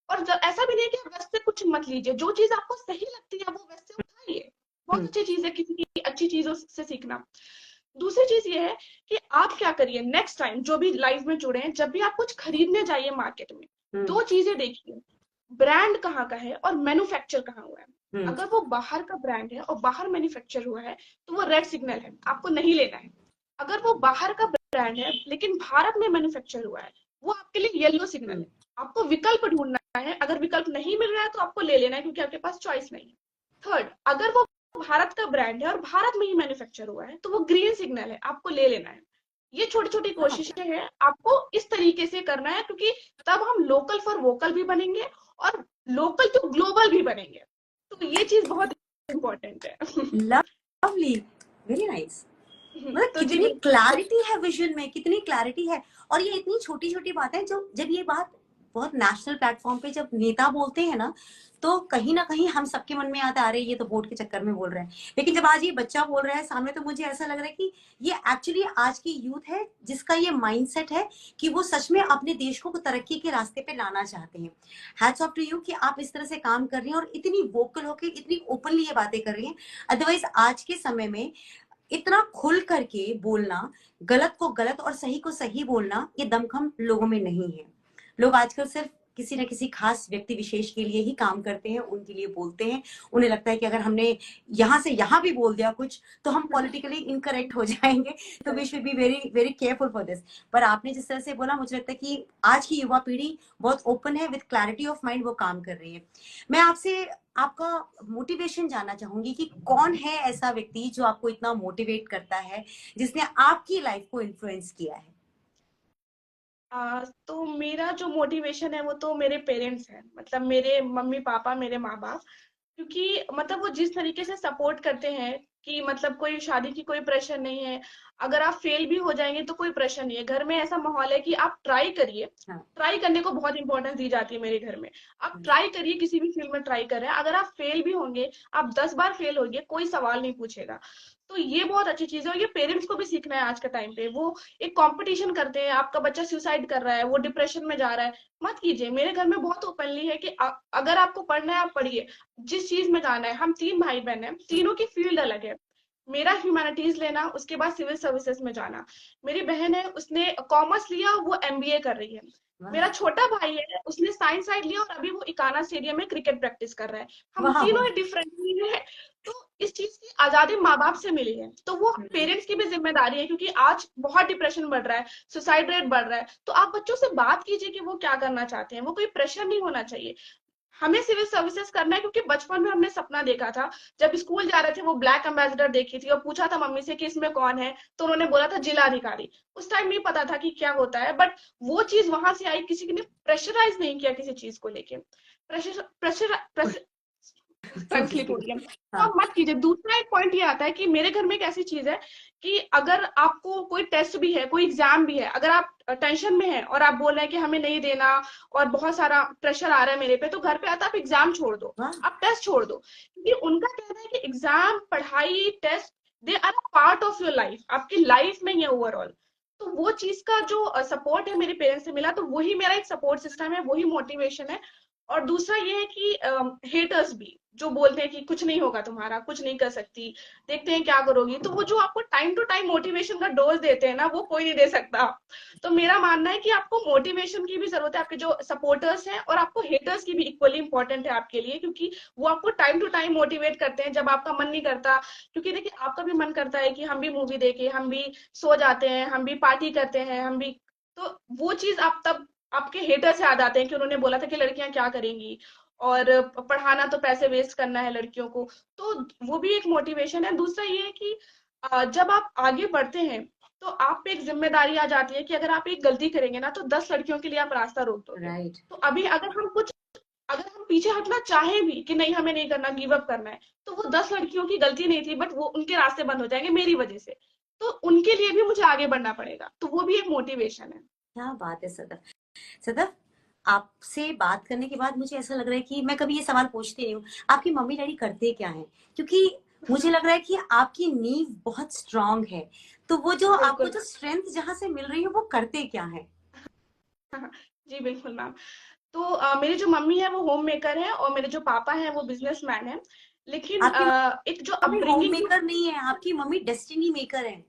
और ऐसा भी नहीं है कि आप वेस्ट से कुछ मत लीजिए, जो चीज आपको सही लगती है वो वेस्ट से उठाइए। बहुत अच्छी चीज है किसी की अच्छी चीजों से सीखना। दूसरी चीज ये है कि आप क्या करिए, नेक्स्ट टाइम जो भी लाइव में जुड़े हैं, जब भी आप कुछ खरीदने जाइए मार्केट में, दो चीजें देखिए, ब्रांड कहाँ का है और मैन्युफैक्चर कहाँ हुआ है। अगर वो बाहर का ब्रांड है और बाहर मैन्युफैक्चर हुआ है तो वो रेड सिग्नल है, आपको नहीं लेना है। अगर वो बाहर का ब्रांड है लेकिन भारत में मैन्युफैक्चर हुआ है, वो आपके लिए येलो सिग्नल है। आपको विकल्प ढूंढना है, अगर विकल्प नहीं मिल रहा है तो आपको ले लेना है, क्योंकि आपके पास चॉइस नहीं है। थर्ड, अगर वो भारत का ब्रांड है और भारत में ही मैन्युफैक्चर हुआ है तो वो ग्रीन सिग्नल है, आपको ले लेना है। ये छोटी छोटी कोशिशें हैं, आपको इस तरीके से करना है, क्योंकि तब हम लोकल फॉर वोकल भी बनेंगे और लोकल टू ग्लोबल भी बनेंगे। तो ये चीज बहुत इंपॉर्टेंट है। Lovely, very nice. मतलब तो जी कितनी बिल्कुल। क्लैरिटी है विजन में, कितनी क्लैरिटी है। और ये इतनी छोटी छोटी बातें, जो जब ये बात बहुत नेशनल प्लेटफॉर्म पे जब नेता बोलते हैं ना, तो कहीं ना कहीं हम सबके मन में आता है, अरे ये तो वोट के चक्कर में बोल रहे हैं। लेकिन जब आज ये बच्चा बोल रहा है सामने, तो मुझे ऐसा लग रहा है कि ये एक्चुअली आज की यूथ है जिसका ये माइंडसेट है कि वो सच में अपने देश को तरक्की के रास्ते पे लाना चाहते हैं। हैट्स ऑफ टू यू कि आप इस तरह से काम कर रही हैं और इतनी वोकल होकर इतनी ओपनली ये बातें कर रही हैं। अदरवाइज आज के समय में इतना खुल करके बोलना, गलत को गलत और सही को सही बोलना, ये दमखम लोगों में नहीं है। लोग आजकल सिर्फ किसी न किसी खास व्यक्ति विशेष के लिए ही काम करते हैं, उनके लिए बोलते हैं। उन्हें लगता है कि अगर हमने यहाँ से यहाँ भी बोल दिया कुछ तो हम पॉलिटिकली इनकरेक्ट हो जाएंगे, तो we should be very very careful for this. पर आपने जिस तरह से बोला, मुझे लगता है कि आज की युवा पीढ़ी बहुत ओपन है, विद क्लैरिटी ऑफ माइंड वो काम कर रही है। मैं आपसे आपका मोटिवेशन जानना चाहूंगी कि कौन है ऐसा व्यक्ति जो आपको इतना मोटिवेट करता है, जिसने आपकी लाइफ को इन्फ्लुएंस किया है? तो मेरा जो मोटिवेशन है वो तो मेरे पेरेंट्स हैं, मतलब मेरे मम्मी पापा, मेरे माँ बाप। क्योंकि मतलब वो जिस तरीके से सपोर्ट करते हैं कि मतलब कोई शादी की कोई प्रेशर नहीं है, अगर आप फेल भी हो जाएंगे तो कोई प्रेशर नहीं है। घर में ऐसा माहौल है कि आप ट्राई करिए। हाँ। ट्राई करने को बहुत इंपॉर्टेंस दी जाती है मेरे घर में। आप ट्राई करिए, किसी भी फील्ड में ट्राई कर रहे हैं, अगर आप फेल भी होंगे, आप 10 बार फेल होंगे, कोई सवाल नहीं पूछेगा। तो ये बहुत अच्छी चीज है और ये पेरेंट्स को भी सीखना है। आज के टाइम पे वो एक कंपटीशन करते हैं, आपका बच्चा सुसाइड कर रहा है, वो डिप्रेशन में जा रहा है, मत कीजिए। मेरे घर में बहुत ओपनली है कि अगर आपको पढ़ना है आप पढ़िए, जिस चीज में जाना है। हम 3 भाई बहन हैं, तीनों की फील्ड अलग है। मेरा ह्यूमैनिटीज लेना, उसके बाद सिविल सर्विसेज में जाना। मेरी बहन है, उसने कॉमर्स लिया, वो एमबीए कर रही है। मेरा छोटा भाई है, उसने साइंस साइड लिया और अभी वो इकाना स्टेडियम में क्रिकेट प्रैक्टिस कर रहा है। हम वाह। तीनों डिफरेंटली हैं। तो इस चीज की आजादी माँ बाप से मिली है, तो वो पेरेंट्स की भी जिम्मेदारी है। क्योंकि आज बहुत डिप्रेशन बढ़ रहा है, सुसाइड रेट बढ़ रहा है, तो आप बच्चों से बात कीजिए कि वो क्या करना चाहते हैं। वो कोई प्रेशर नहीं होना चाहिए। हमें सिविल सर्विसेज करना है क्योंकि बचपन में हमने सपना देखा था। जब स्कूल जा रहे थे, वो ब्लैक एम्बेसडर देखी थी और पूछा था मम्मी से कि इसमें कौन है, तो उन्होंने बोला था जिला अधिकारी। उस टाइम नहीं पता था कि क्या होता है, बट वो चीज वहां से आई। किसी ने प्रेशराइज नहीं किया किसी चीज को लेके। Pressure pressure pressure tongue slip हो रही है, तो हाँ। आप मत कीजिए। दूसरा एक पॉइंट ये आता है कि मेरे घर में एक ऐसी चीज है कि अगर आपको कोई टेस्ट भी है, कोई एग्जाम भी है, अगर आप टेंशन में हैं और आप बोल रहे हैं कि हमें नहीं देना और बहुत सारा प्रेशर आ रहा है मेरे पे, तो घर पे आता है आप एग्जाम छोड़ दो, वाह। आप टेस्ट छोड़ दो। क्योंकि उनका कहना है कि एग्जाम, पढ़ाई, test, they are a part of your life, आपकी लाइफ में ही है ओवरऑल। तो वो चीज का जो सपोर्ट है मेरे पेरेंट्स से मिला, तो वही मेरा एक सपोर्ट सिस्टम है, वही मोटिवेशन है। और दूसरा ये है कि हेटर्स भी जो बोलते हैं कि कुछ नहीं होगा तुम्हारा, कुछ नहीं कर सकती, देखते हैं क्या करोगी, तो वो जो आपको टाइम टू टाइम मोटिवेशन का डोज देते हैं ना, वो कोई नहीं दे सकता। तो मेरा मानना है कि आपको मोटिवेशन की भी जरूरत है, आपके जो सपोर्टर्स हैं, और आपको हेटर्स की भी इक्वली इंपॉर्टेंट है आपके लिए। क्योंकि वो आपको टाइम टू टाइम मोटिवेट करते हैं जब आपका मन नहीं करता। क्योंकि देखिए, आपका भी मन करता है कि हम भी मूवी देखें, हम भी सो जाते हैं, हम भी पार्टी करते हैं, हम भी। तो वो चीज आप तब आपके हेटर से याद आते हैं कि उन्होंने बोला था कि लड़कियां क्या करेंगी, और पढ़ाना तो पैसे वेस्ट करना है लड़कियों को। तो वो भी एक मोटिवेशन है। दूसरा ये है कि जब आप आगे बढ़ते हैं, तो आप पे एक जिम्मेदारी आ जाती है कि अगर आप एक गलती करेंगे ना, तो 10 लड़कियों के लिए आप रास्ता रोक दोगे। राइट। तो अभी अगर हम पीछे हटना चाहें भी कि नहीं हमें नहीं करना, गिव अप करना है, तो वो 10 लड़कियों की गलती नहीं थी, बट वो उनके रास्ते बंद हो जाएंगे मेरी वजह से। तो उनके लिए भी मुझे आगे बढ़ना पड़ेगा, तो वो भी एक मोटिवेशन है। क्या बात है सदफ। सदफ, आपसे बात करने के बाद मुझे ऐसा लग रहा है कि मैं कभी ये सवाल पूछती नहीं हूँ, आपकी मम्मी डैडी करते क्या हैं? क्योंकि मुझे लग रहा है कि आपकी नींव बहुत स्ट्रांग है, तो वो जो आपको बिल्कुल। जो स्ट्रेंथ जहां से मिल रही है वो करते क्या है? जी बिल्कुल मैम। तो मेरी जो मम्मी है वो होम मेकर है, और मेरे जो पापा हैं वो बिजनेसमैन है। लेकिन आपकी एक जो मम्मी होम अपब्रिंगिंग मेकर नहीं है, आपकी मम्मी डेस्टिनी मेकर है।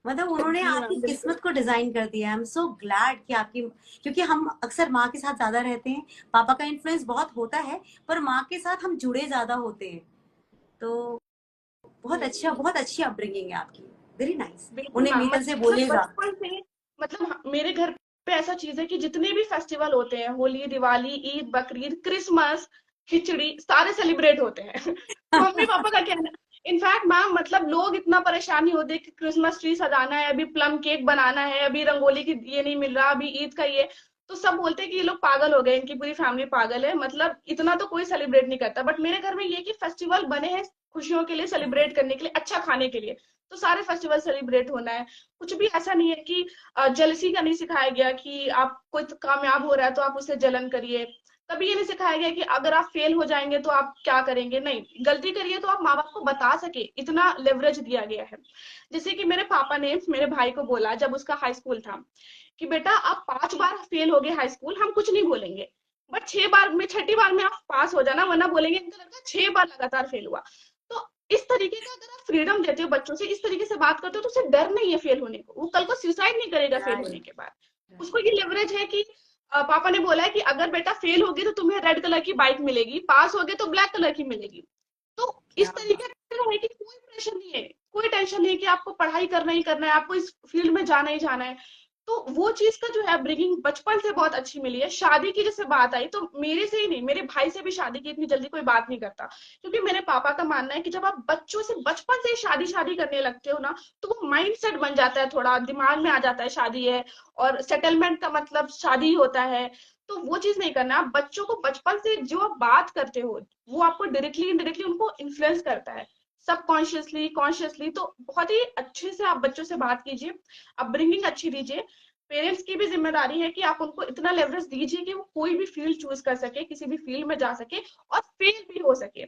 मतलब उन्होंने जी आपकी मैम बिल्कुल। किस्मत को डिजाइन कर दिया। आई एम सो ग्लैड कि आपकी, क्योंकि हम अक्सर माँ के साथ ज्यादा रहते हैं, पापा का इन्फ्लुएंस बहुत होता है, पर माँ के साथ हम जुड़े ज्यादा होते हैं। तो बहुत जी अच्छा, बहुत अच्छी अपब्रिंगिंग है आपकी। Very nice. बिल्कुल उन्हें मैम, मेहनत से मतलब बोलिएगा। बचपन से, मतलब मेरे घर पे ऐसा चीज है कि जितने भी फेस्टिवल होते हैं, होली, दिवाली, ईद, बकरीद, क्रिसमस, खिचड़ी, सारे सेलिब्रेट होते हैं। मम्मी पापा का कहना, इनफैक्ट मैम, मतलब लोग इतना परेशानी होते हैं कि क्रिसमस ट्री सजाना है, अभी प्लम केक बनाना है, अभी रंगोली की ये नहीं मिल रहा, अभी ईद का ये। तो सब बोलते हैं कि ये लोग पागल हो गए, इनकी पूरी फैमिली पागल है, मतलब इतना तो कोई सेलिब्रेट नहीं करता। बट मेरे घर में ये कि फेस्टिवल बने हैं खुशियों के लिए, सेलिब्रेट करने के लिए, अच्छा खाने के लिए। तो सारे फेस्टिवल सेलिब्रेट होना है। कुछ भी ऐसा नहीं है कि जेलसी का नहीं सिखाया गया कि आप कोई कामयाब हो रहा है तो आप उससे जलन करिए। कभी ये नहीं सिखाया गया कि अगर आप फेल हो जाएंगे तो आप क्या करेंगे, नहीं, गलती करिए तो आप माँ बाप को बता सके, इतना लेवरेज दिया गया है। जैसे कि मेरे पापा ने मेरे भाई को बोला जब उसका हाई स्कूल था कि बेटा आप 5 बार फेल हो गए हाई स्कूल, हम कुछ नहीं बोलेंगे, बट 6 बार में, छठी बार में आप पास हो जाना, वरना बोलेंगे इनका लड़का 6 बार लगातार फेल हुआ। तो इस तरीके का अगर आप फ्रीडम देते हो बच्चों से, इस तरीके से बात करते हो, तो उसे डर नहीं है फेल होने को, वो कल को सुसाइड नहीं करेगा फेल होने राइट। के बाद। उसको ये लेवरेज है कि पापा ने बोला है कि अगर बेटा फेल होगी तो तुम्हें रेड कलर की बाइक मिलेगी, पास हो गए तो ब्लैक कलर की मिलेगी। तो क्या इस तरीके का है कि कोई प्रेशर नहीं है, कोई टेंशन नहीं है कि आपको पढ़ाई करना ही करना है, आपको इस फील्ड में जाना ही जाना है। तो वो चीज का जो है ब्रिंगिंग बचपन से बहुत अच्छी मिली है। शादी की जैसे बात आई, तो मेरे से ही नहीं, मेरे भाई से भी शादी की इतनी जल्दी कोई बात नहीं करता, क्योंकि मेरे पापा का मानना है कि जब आप बच्चों से बचपन से ही शादी शादी करने लगते हो ना, तो वो माइंड सेट बन जाता है, थोड़ा दिमाग में आ जाता है शादी है और सेटलमेंट का मतलब शादी होता है। तो वो चीज नहीं करना। आप बच्चों को बचपन से जो आप बात करते हो, वो आपको डायरेक्टली इनडायरेक्टली उनको इन्फ्लुएंस करता है, सबकॉन्शियसली कॉन्शियसली। तो बहुत ही अच्छे से आप बच्चों से बात कीजिए, अपब्रिंगिंग अच्छी दीजिए। पेरेंट्स की भी जिम्मेदारी है कि आप उनको इतना लेवरेज दीजिए कि वो कोई भी फील्ड चूज कर सके, किसी भी फील्ड में जा सके और फेल भी हो सके।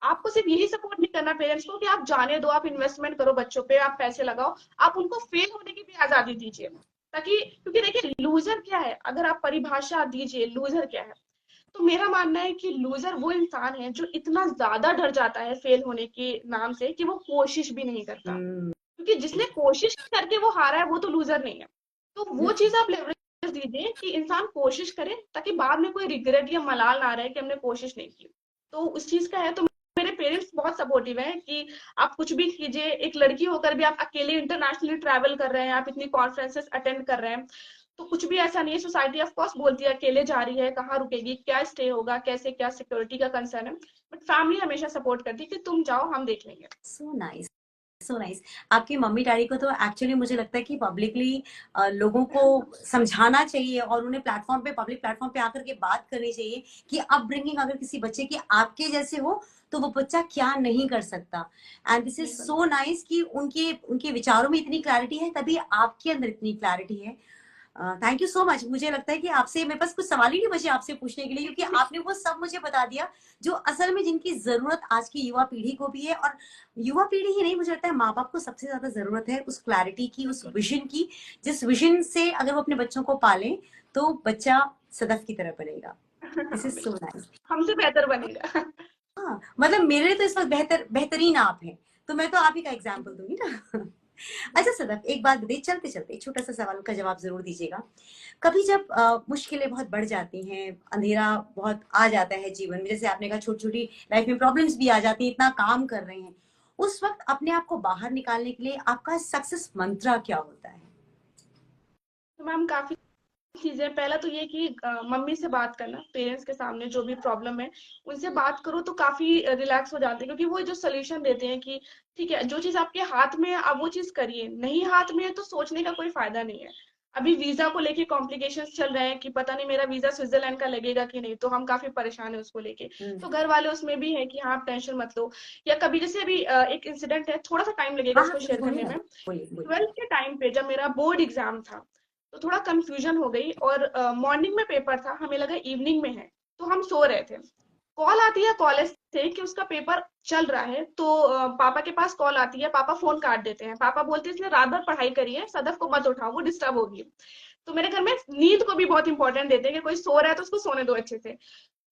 आपको सिर्फ यही सपोर्ट नहीं करना पेरेंट्स को कि आप जाने दो, आप इन्वेस्टमेंट करो बच्चों पे, आप पैसे लगाओ, आप उनको फेल होने की भी आजादी दीजिए। ताकि, क्योंकि देखिए लूजर क्या है, अगर आप परिभाषा दीजिए लूजर क्या है, तो मेरा मानना है कि लूजर वो इंसान है जो इतना ज्यादा डर जाता है फेल होने के नाम से कि वो कोशिश भी नहीं करता। हम्म। क्योंकि जिसने कोशिश करके वो हारा है वो तो लूजर नहीं है। तो वो चीज आप लेवरेज दीजिए कि इंसान कोशिश करे, ताकि बाद में कोई रिग्रेट या मलाल ना रहे कि हमने कोशिश नहीं की। तो उस चीज का है। तो मेरे पेरेंट्स बहुत सपोर्टिव हैं कि आप कुछ भी कीजिए, एक लड़की होकर भी आप अकेले इंटरनेशनली ट्रैवल कर रहे हैं, आप इतनी कॉन्फ्रेंसेस अटेंड कर रहे हैं, तो कुछ भी ऐसा नहीं है। सोसाइटी ऑफ कोर्स बोलती है अकेले जा रही है, कहाँ रुकेगी, क्या स्टे होगा, कैसे, क्या सिक्योरिटी का कंसर्न है, बट फैमिली हमेशा सपोर्ट करती है कि तुम जाओ, हम देख लेंगे। So nice, so nice. आपकी मम्मी डैडी को तो एक्चुअली मुझे लगता है कि पब्लिकली लोगों को समझाना चाहिए और उन्हें प्लेटफॉर्म पे, पब्लिक प्लेटफॉर्म पे आकर के बात करनी चाहिए कि अपब्रिंगिंग अगर किसी बच्चे की आपके जैसे हो तो वो बच्चा क्या नहीं कर सकता। एंड दिस इज बिल्कुल। सो नाइस कि उनके उनके विचारों में इतनी क्लैरिटी है, तभी आपके अंदर इतनी क्लैरिटी है। Thank you so much. मुझे लगता है कि आपसे मेरे पास कुछ सवाल ही नहीं बचे आपसे पूछने के लिए, क्योंकि आपने वो सब मुझे बता दिया जो असल में जिनकी जरूरत आज की युवा पीढ़ी को भी है। और युवा पीढ़ी ही नहीं, मुझे लगता है माँ बाप को सबसे ज्यादा जरूरत है उस क्लैरिटी की, उस बिल्कुल। विजन की, जिस विजन से अगर वो अपने बच्चों को पालें तो बच्चा सदफ की तरह बनेगा। दिस इज सो बिल्कुल। नाइस। हमसे बेहतर बनेगा। हाँ, मतलब मेरे लिए तो इस वक्त बेहतरीन आप हैं, तो मैं तो आप ही का एग्जाम्पल दूंगी ना। अच्छा सदफ, एक बात बताइए चलते चलते, एक छोटा सा सवाल का जवाब जरूर दीजिएगा। कभी जब मुश्किलें बहुत बढ़ जाती हैं, अंधेरा बहुत आ जाता है जीवन में, जैसे आपने कहा छोटी छोटी लाइफ में प्रॉब्लम्स भी आ जाती हैं, इतना काम कर रहे हैं, उस वक्त अपने आप को बाहर निकालने के लिए आपका सक्सेस मंत्रा क्या होता है? तो मैम काफी चीजें, पहला तो ये कि मम्मी से बात करना, पेरेंट्स के सामने जो भी प्रॉब्लम है उनसे बात करो तो काफी रिलैक्स हो जाते हैं, क्योंकि वो जो सोल्यूशन देते हैं कि ठीक है, जो चीज आपके हाथ में है आप वो चीज करिए, नहीं हाथ में है तो सोचने का कोई फायदा नहीं है। अभी वीजा को लेके कॉम्प्लिकेशंस चल रहे हैं कि पता नहीं मेरा वीजा स्विट्जरलैंड का लगेगा कि नहीं, तो हम काफी परेशान है उसको लेके। हम्म। तो घर वाले उसमें भी है कि हाँ आप टेंशन मत लो। या कभी जैसे अभी एक इंसिडेंट है, थोड़ा सा टाइम लगेगा हाँ हाँ, इसको प्लीज शेयर बोलिए करने ना, में। बोलिए बोलिए। 12th के टाइम पे जब मेरा बोर्ड एग्जाम था, तो थोड़ा कंफ्यूजन हो गई, और मॉर्निंग में पेपर था, हमें लगा इवनिंग में है, तो हम सो रहे थे। कॉल आती है कॉलेज से कि उसका पेपर चल रहा है, तो पापा के पास कॉल आती है, पापा फोन काट देते हैं, पापा बोलते हैं इसने रात भर पढ़ाई करी है, सदफ को मत उठाओ वो डिस्टर्ब होगी। तो मेरे घर में नींद को भी बहुत इंपॉर्टेंट देते हैं कि कोई सो रहा है तो उसको सोने दो अच्छे से।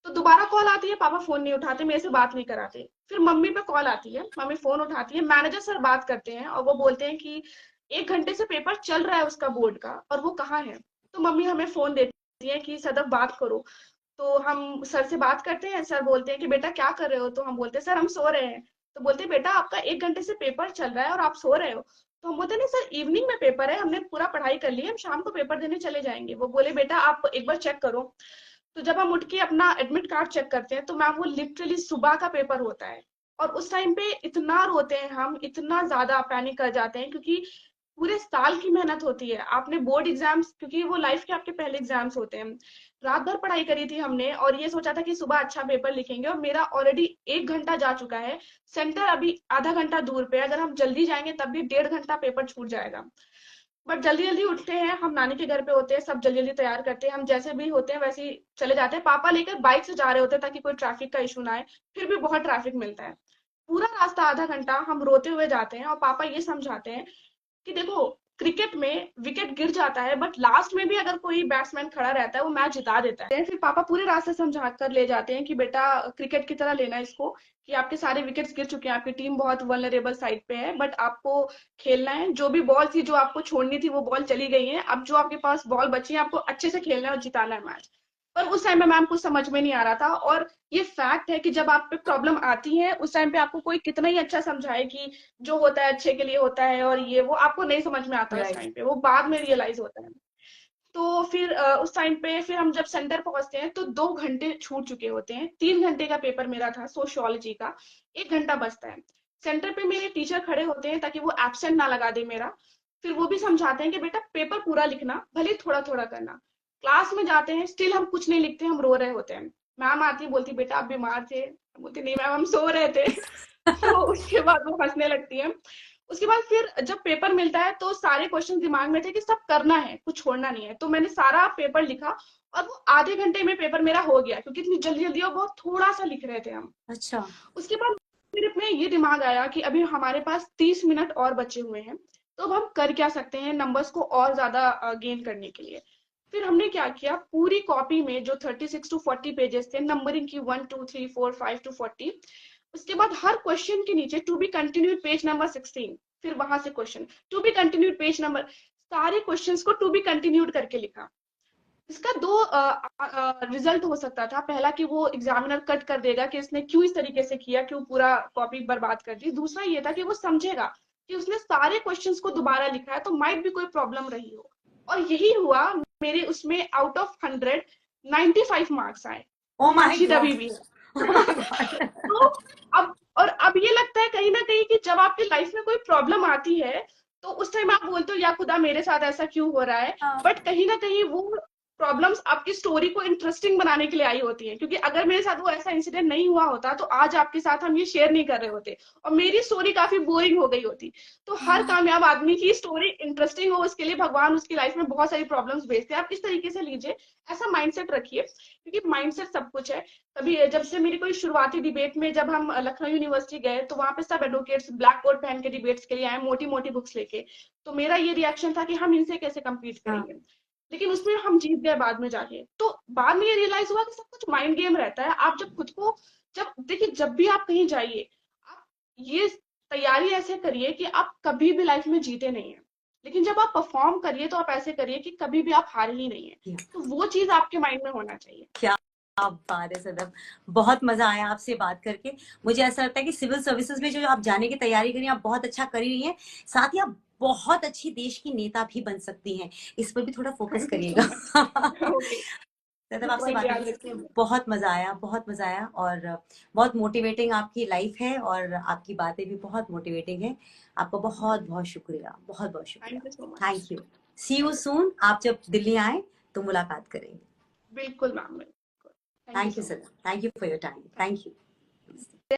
तो दोबारा कॉल आती है, पापा फोन नहीं उठाते, मेरे से बात नहीं कराते। फिर मम्मी पे कॉल आती है, मम्मी फोन उठाती है, मैनेजर सर बात करते हैं और वो बोलते हैं कि 1 घंटे से पेपर चल रहा है उसका बोर्ड का और वो कहाँ है। तो मम्मी हमें फोन देती है कि सदफ बात करो। तो हम सर से बात करते हैं, सर बोलते हैं कि बेटा क्या कर रहे हो, तो हम बोलते हैं सर हम सो रहे हैं। तो बोलते हैं बेटा आपका 1 घंटे से पेपर चल रहा है और आप सो रहे हो। तो हम बोलते हैं नहीं सर, इवनिंग में पेपर है, हमने पूरा पढ़ाई कर ली है, हम शाम को पेपर देने चले जाएंगे। वो बोले बेटा आप एक बार चेक करो। तो जब हम उठ के अपना एडमिट कार्ड चेक करते हैं, तो मैम वो लिटरली सुबह का पेपर होता है। और उस टाइम पे इतना रोते हैं हम, इतना ज्यादा पैनिक कर जाते हैं, क्योंकि पूरे साल की मेहनत होती है। आपने बोर्ड एग्जाम्स, क्योंकि वो लाइफ के आपके पहले एग्जाम्स होते हैं, रात भर पढ़ाई करी थी हमने और ये सोचा था कि सुबह अच्छा पेपर लिखेंगे, और मेरा ऑलरेडी 1 घंटा जा चुका है। सेंटर अभी आधा घंटा दूर पे है, अगर हम जल्दी जाएंगे तब भी 1.5 घंटा पेपर छूट जाएगा। बट जल्दी जल्दी उठते हैं, हम नानी के घर पे होते हैं, सब जल्दी जल्दी तैयार करते हैं, हम जैसे भी होते हैं वैसे ही चले जाते हैं। पापा लेकर बाइक से जा रहे होते हैं ताकि कोई ट्रैफिक का इशू ना आए, फिर भी बहुत ट्रैफिक मिलता है। पूरा रास्ता आधा घंटा हम रोते हुए जाते हैं, और पापा ये समझाते हैं कि देखो, क्रिकेट में विकेट गिर जाता है बट लास्ट में भी अगर कोई बैट्समैन खड़ा रहता है वो मैच जिता देता है। फिर पापा पूरे रास्ते समझा कर ले जाते हैं कि बेटा क्रिकेट की तरह लेना इसको, कि आपके सारे विकेट्स गिर चुके हैं, आपकी टीम बहुत वल्नरेबल साइड पे है, बट आपको खेलना है। जो भी बॉल थी जो आपको छोड़नी थी वो बॉल चली गई है, अब जो आपके पास बॉल बची है आपको अच्छे से खेलना है और जिताना है मैच। पर उस टाइम में मैम कुछ समझ में नहीं आ रहा था, और ये फैक्ट है कि जब आप पे प्रॉब्लम आती है उस टाइम पे आपको कोई कितना ही अच्छा समझाए कि जो होता है अच्छे के लिए होता है, और ये वो आपको नहीं समझ में आता उस राइट। टाइम पे, वो बाद में रियलाइज होता है। तो फिर उस टाइम पे फिर हम जब सेंटर पहुंचते हैं तो 2 घंटे छूट चुके होते हैं। 3 घंटे का पेपर मेरा था सोशियोलॉजी का, 1 घंटा बचता है। सेंटर पे मेरे टीचर खड़े होते हैं ताकि वो एब्सेंट ना लगा दे मेरा। फिर वो भी समझाते हैं कि बेटा पेपर पूरा लिखना, भले थोड़ा थोड़ा करना। क्लास में जाते हैं, स्टिल हम कुछ नहीं लिखते, हम रो रहे होते हैं। मैम आती, बोलती बेटा आप बीमार थे, बोलती नहीं मैम हम सो रहे थे। तो उसके बाद वो हंसने लगती है। उसके बाद फिर जब पेपर मिलता है तो सारे क्वेश्चन दिमाग में थे कि सब करना है, कुछ छोड़ना नहीं है, तो मैंने सारा पेपर लिखा, और वो आधे घंटे में पेपर मेरा हो गया, क्योंकि इतनी जल्दी जल्दी और बहुत थोड़ा सा लिख रहे थे हम। अच्छा। उसके बाद मेरे में ये दिमाग आया कि अभी हमारे पास 30 मिनट और बचे हुए हैं, तो अब हम कर क्या सकते हैं नंबर्स को और ज्यादा गेन करने के लिए। फिर हमने क्या किया, पूरी कॉपी में जो 36 to 40 पेजेस थे, नंबरिंग की 1 2 3 4 5 to 40। उसके बाद हर क्वेश्चन के नीचे to be continued page number 16, फिर वहां से question to be continued page number, सारे क्वेश्चंस को टू बी कंटिन्यूड करके लिखा। इसका दो रिजल्ट हो सकता था। पहला कि वो एग्जामिनर कट कर देगा कि इसने क्यों इस तरीके से किया, क्यों पूरा कॉपी बर्बाद कर दी। दूसरा ये था कि वो समझेगा कि उसने सारे क्वेश्चंस को दोबारा लिखा है, तो माइट भी कोई प्रॉब्लम रही हो। और यही हुआ, मेरे उसमें आउट ऑफ 100 95 मार्क्स आए। ओ माय मार्कशीट अभी गॉड। भी है। Oh my God. तो अब ये लगता है कहीं ना कहीं कि जब आपकी लाइफ में कोई प्रॉब्लम आती है तो उस टाइम आप बोलते हो या खुदा मेरे साथ ऐसा क्यों हो रहा है। बट कहीं ना कहीं वो प्रॉब्लम्स आपकी स्टोरी को इंटरेस्टिंग बनाने के लिए आई होती है, क्योंकि अगर मेरे साथ वो ऐसा इंसिडेंट नहीं हुआ होता तो आज आपके साथ हम ये शेयर नहीं कर रहे होते, और मेरी स्टोरी काफी बोरिंग हो गई होती। तो हर कामयाब आदमी की स्टोरी इंटरेस्टिंग हो, उसके लिए भगवान उसकी लाइफ में बहुत सारी प्रॉब्लम्स भेजते हैं। आप इस तरीके से लीजिए, ऐसा माइंडसेट रखिए, क्योंकि माइंडसेट सब कुछ है। तभी जब से मेरी कोई शुरुआती डिबेट में, जब हम लखनऊ यूनिवर्सिटी गए तो वहां पे सब एडवोकेट्स ब्लैक कोट पहन के डिबेट्स के लिए आए, मोटी मोटी बुक्स लेके। तो मेरा ये रिएक्शन था कि हम इनसे कैसे कम्पीट हाँ। करेंगे। लेकिन उसमें हम जीत गए बाद में जाके। तो बाद में ये रियलाइज हुआ कि सब कुछ माइंड गेम रहता है। आप जब खुद को, जब देखिए जब भी आप कहीं जाइए, आप ये तैयारी ऐसे करिए कि आप कभी भी लाइफ में जीते नहीं है, लेकिन जब आप परफॉर्म करिए तो आप ऐसे करिए कि कभी भी आप हारे ही नहीं है। तो वो चीज आपके माइंड में होना चाहिए। क्या बात है सदम, बहुत मजा आया आपसे बात करके। मुझे ऐसा लगता है कि सिविल सर्विसेज में जो आप जाने की तैयारी करी, आप बहुत अच्छा कर रही हैं, साथ ही आप बहुत अच्छी देश की नेता भी बन सकती हैं। इस पर भी थोड़ा फोकस थैंक यू सो करिएगा। मच। ओके। सदम, आपसे पॉइंट बात याद करके रखिएगा। बहुत मजा आया, बहुत मजा आया, और बहुत मोटिवेटिंग आपकी लाइफ है, और आपकी बातें भी बहुत मोटिवेटिंग है। आपका बहुत बहुत शुक्रिया, बहुत बहुत शुक्रिया। Thank you so much. Thank you. See you soon. आप जब दिल्ली आए तो मुलाकात करेंगे। बिल्कुल मैम, बिल्कुल। Thank you thank you so सदम, thank you for your time, much. Thank you.